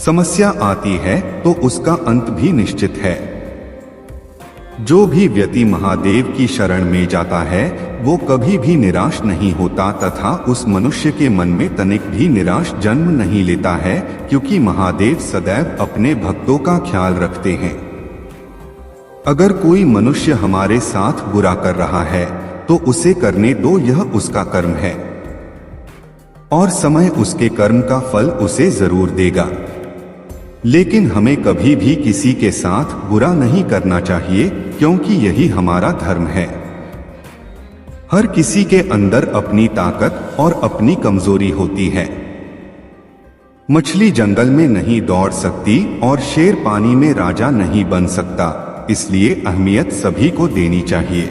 समस्या आती है तो उसका अंत भी निश्चित है। जो भी व्यक्ति महादेव की शरण में जाता है वो कभी भी निराश नहीं होता तथा उस मनुष्य के मन में तनिक भी निराश जन्म नहीं लेता है, क्योंकि महादेव सदैव अपने भक्तों का ख्याल रखते हैं। अगर कोई मनुष्य हमारे साथ बुरा कर रहा है तो उसे करने दो, यह उसका कर्म है और समय उसके कर्म का फल उसे जरूर देगा। लेकिन हमें कभी भी किसी के साथ बुरा नहीं करना चाहिए, क्योंकि यही हमारा धर्म है। हर किसी के अंदर अपनी ताकत और अपनी कमजोरी होती है। मछली जंगल में नहीं दौड़ सकती और शेर पानी में राजा नहीं बन सकता, इसलिए अहमियत सभी को देनी चाहिए।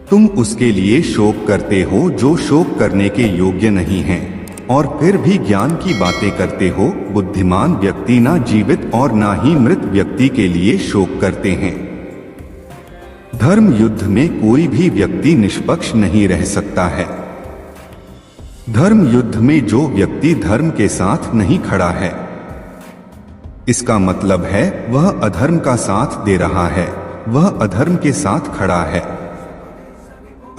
तुम उसके लिए शोक करते हो जो शोक करने के योग्य नहीं है, और फिर भी ज्ञान की बातें करते हो। बुद्धिमान व्यक्ति ना जीवित और ना ही मृत व्यक्ति के लिए शोक करते हैं। धर्म युद्ध में कोई भी व्यक्ति निष्पक्ष नहीं रह सकता है। धर्म युद्ध में जो व्यक्ति धर्म के साथ नहीं खड़ा है, इसका मतलब है वह अधर्म का साथ दे रहा है, वह अधर्म के साथ खड़ा है।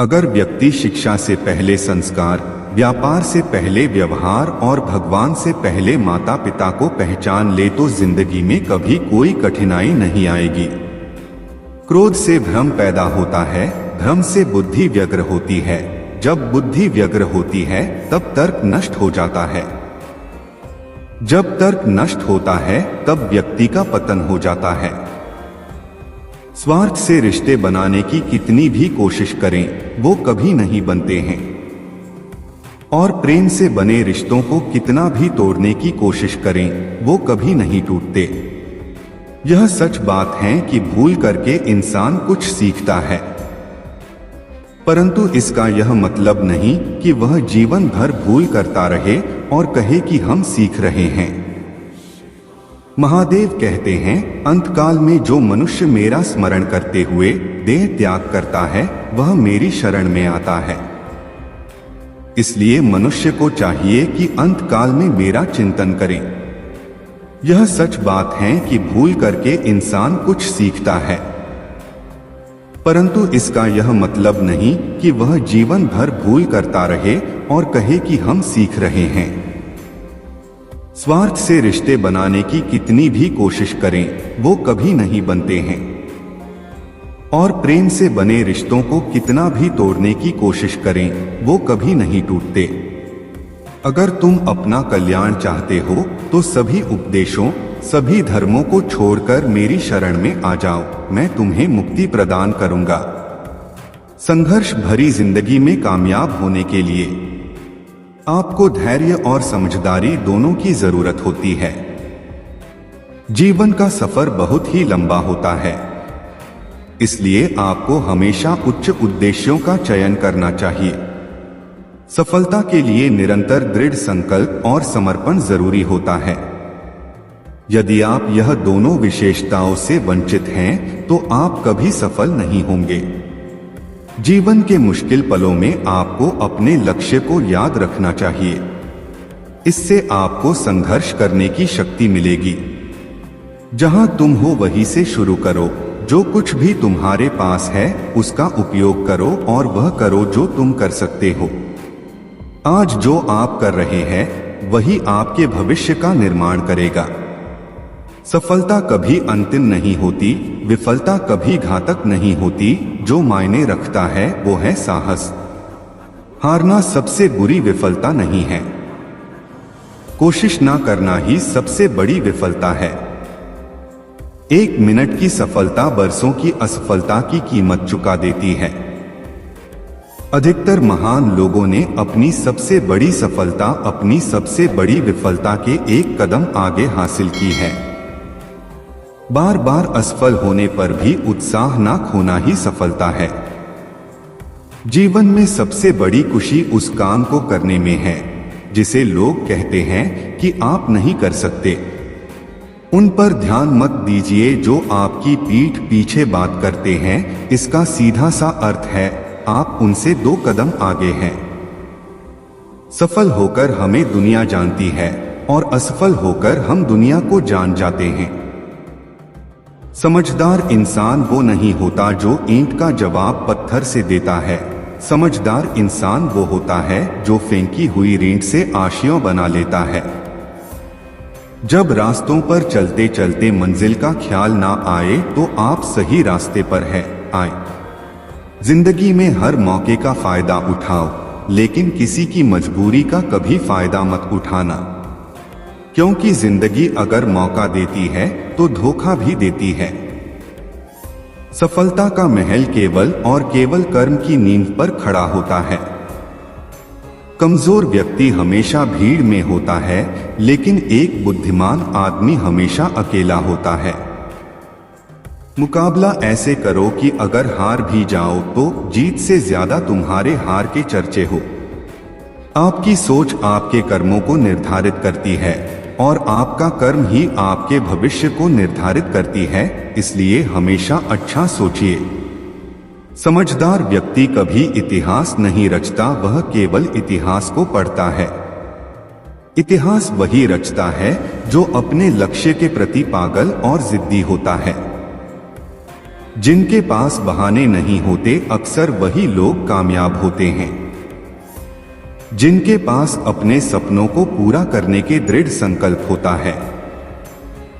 अगर व्यक्ति शिक्षा से पहले संस्कार, व्यापार से पहले व्यवहार और भगवान से पहले माता पिता को पहचान ले तो जिंदगी में कभी कोई कठिनाई नहीं आएगी। क्रोध से भ्रम पैदा होता है, भ्रम से बुद्धि व्यग्र होती है, जब बुद्धि व्यग्र होती है तब तर्क नष्ट हो जाता है, जब तर्क नष्ट होता है तब व्यक्ति का पतन हो जाता है। स्वार्थ से रिश्ते बनाने की कितनी भी कोशिश करें वो कभी नहीं बनते हैं, और प्रेम से बने रिश्तों को कितना भी तोड़ने की कोशिश करें वो कभी नहीं टूटते। यह सच बात है कि भूल करके इंसान कुछ सीखता है, परंतु इसका यह मतलब नहीं कि वह जीवन भर भूल करता रहे और कहे कि हम सीख रहे हैं। महादेव कहते हैं, अंतकाल में जो मनुष्य मेरा स्मरण करते हुए देह त्याग करता है वह मेरी शरण में आता है। इसलिए मनुष्य को चाहिए कि अंतकाल में मेरा चिंतन करें। यह सच बात है कि भूल करके इंसान कुछ सीखता है, परंतु इसका यह मतलब नहीं कि वह जीवन भर भूल करता रहे और कहे कि हम सीख रहे हैं। स्वार्थ से रिश्ते बनाने की कितनी भी कोशिश करें वो कभी नहीं बनते हैं, और प्रेम से बने रिश्तों को कितना भी तोड़ने की कोशिश करें वो कभी नहीं टूटते। अगर तुम अपना कल्याण चाहते हो तो सभी उपदेशों, सभी धर्मों को छोड़कर मेरी शरण में आ जाओ, मैं तुम्हें मुक्ति प्रदान करूंगा। संघर्ष भरी जिंदगी में कामयाब होने के लिए आपको धैर्य और समझदारी दोनों की जरूरत होती है। जीवन का सफर बहुत ही लंबा होता है, इसलिए आपको हमेशा उच्च उद्देश्यों का चयन करना चाहिए। सफलता के लिए निरंतर दृढ़ संकल्प और समर्पण जरूरी होता है। यदि आप यह दोनों विशेषताओं से वंचित हैं तो आप कभी सफल नहीं होंगे। जीवन के मुश्किल पलों में आपको अपने लक्ष्य को याद रखना चाहिए, इससे आपको संघर्ष करने की शक्ति मिलेगी। जहां तुम हो वहीं से शुरू करो, जो कुछ भी तुम्हारे पास है उसका उपयोग करो और वह करो जो तुम कर सकते हो। आज जो आप कर रहे हैं वही आपके भविष्य का निर्माण करेगा। सफलता कभी अंतिम नहीं होती, विफलता कभी घातक नहीं होती। जो मायने रखता है वो है साहस। हारना सबसे बुरी विफलता नहीं है, कोशिश ना करना ही सबसे बड़ी विफलता है। 1 मिनट की सफलता बरसों की असफलता की कीमत चुका देती है। अधिकतर महान लोगों ने अपनी सबसे बड़ी सफलता अपनी सबसे बड़ी विफलता के 1 कदम आगे हासिल की है। बार बार असफल होने पर भी उत्साह ना खोना ही सफलता है। जीवन में सबसे बड़ी खुशी उस काम को करने में है जिसे लोग कहते हैं कि आप नहीं कर सकते। उन पर ध्यान मत दीजिए जो आपकी पीठ पीछे बात करते हैं। इसका सीधा सा अर्थ है आप उनसे 2 कदम आगे हैं। सफल होकर हमें दुनिया जानती है, और असफल होकर हम दुनिया को जान जाते हैं। समझदार इंसान वो नहीं होता जो ईंट का जवाब पत्थर से देता है। समझदार इंसान वो होता है जो फेंकी हुई ईंट से आशियां बना लेता है। जब रास्तों पर चलते चलते मंजिल का ख्याल ना आए तो आप सही रास्ते पर आए। जिंदगी में हर मौके का फायदा उठाओ, लेकिन किसी की मजबूरी का कभी फायदा मत उठाना, क्योंकि जिंदगी अगर मौका देती है तो धोखा भी देती है। सफलता का महल केवल और केवल कर्म की नींव पर खड़ा होता है। कमजोर व्यक्ति हमेशा भीड़ में होता है, लेकिन एक बुद्धिमान आदमी हमेशा अकेला होता है। मुकाबला ऐसे करो कि अगर हार भी जाओ तो जीत से ज्यादा तुम्हारे हार के चर्चे हो। आपकी सोच आपके कर्मों को निर्धारित करती है और आपका कर्म ही आपके भविष्य को निर्धारित करती है, इसलिए हमेशा अच्छा सोचिए। समझदार व्यक्ति कभी इतिहास नहीं रचता, वह केवल इतिहास को पढ़ता है। इतिहास वही रचता है जो अपने लक्ष्य के प्रति पागल और जिद्दी होता है। जिनके पास बहाने नहीं होते अक्सर वही लोग कामयाब होते हैं। जिनके पास अपने सपनों को पूरा करने के दृढ़ संकल्प होता है,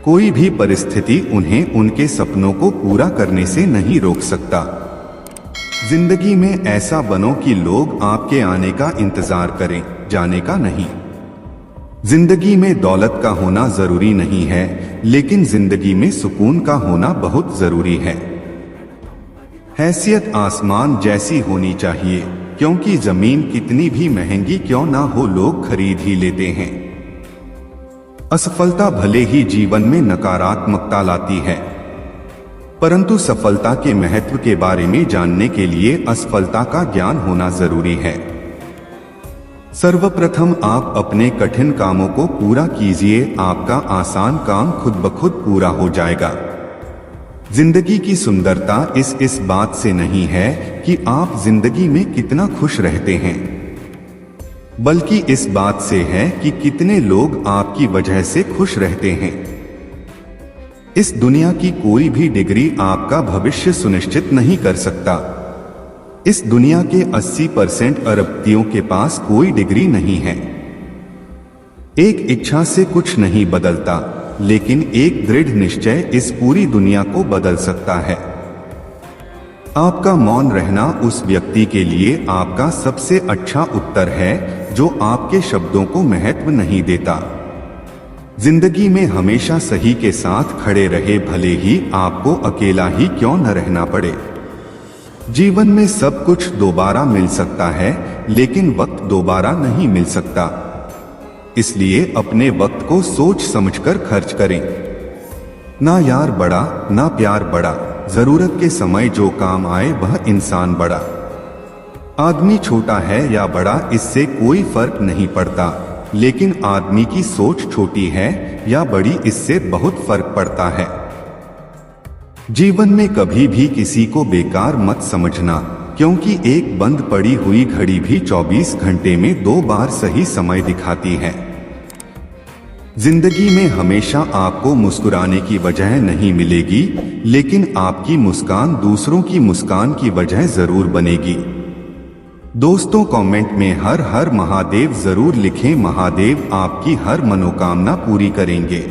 कोई भी परिस्थिति उन्हें उनके सपनों को पूरा करने से नहीं रोक सकता। जिंदगी में ऐसा बनो कि लोग आपके आने का इंतजार करें, जाने का नहीं। जिंदगी में दौलत का होना जरूरी नहीं है, लेकिन जिंदगी में सुकून का होना बहुत जरूरी है। हैसियत आसमान जैसी होनी चाहिए, क्योंकि जमीन कितनी भी महंगी क्यों ना हो लोग खरीद ही लेते हैं। असफलता भले ही जीवन में नकारात्मकता लाती है, परंतु सफलता के महत्व के बारे में जानने के लिए असफलता का ज्ञान होना जरूरी है। सर्वप्रथम आप अपने कठिन कामों को पूरा कीजिए, आपका आसान काम खुद ब खुद पूरा हो जाएगा। जिंदगी की सुंदरता इस बात से नहीं है कि आप जिंदगी में कितना खुश रहते हैं, बल्कि इस बात से है कि कितने लोग आपकी वजह से खुश रहते हैं। इस दुनिया की कोई भी डिग्री आपका भविष्य सुनिश्चित नहीं कर सकता। इस दुनिया के 80% अरबपतियों के पास कोई डिग्री नहीं है। एक इच्छा से कुछ नहीं बदलता, लेकिन एक दृढ़ निश्चय इस पूरी दुनिया को बदल सकता है। आपका मौन रहना उस व्यक्ति के लिए आपका सबसे अच्छा उत्तर है जो आपके शब्दों को महत्व नहीं देता। जिंदगी में हमेशा सही के साथ खड़े रहे, भले ही आपको अकेला ही क्यों न रहना पड़े। जीवन में सब कुछ दोबारा मिल सकता है, लेकिन वक्त दोबारा नहीं मिल सकता। इसलिए अपने वक्त को सोच समझकर खर्च करें। ना यार बड़ा, ना प्यार बड़ा, जरूरत के समय जो काम आए वह इंसान बड़ा। आदमी छोटा है या बड़ा इससे कोई फर्क नहीं पड़ता, लेकिन आदमी की सोच छोटी है या बड़ी इससे बहुत फर्क पड़ता है। जीवन में कभी भी किसी को बेकार मत समझना, क्योंकि एक बंद पड़ी हुई घड़ी भी 24 घंटे में 2 बार सही समय दिखाती है। जिंदगी में हमेशा आपको मुस्कुराने की वजह नहीं मिलेगी, लेकिन आपकी मुस्कान दूसरों की मुस्कान की वजह जरूर बनेगी। दोस्तों कमेंट में हर हर महादेव जरूर लिखें, महादेव आपकी हर मनोकामना पूरी करेंगे।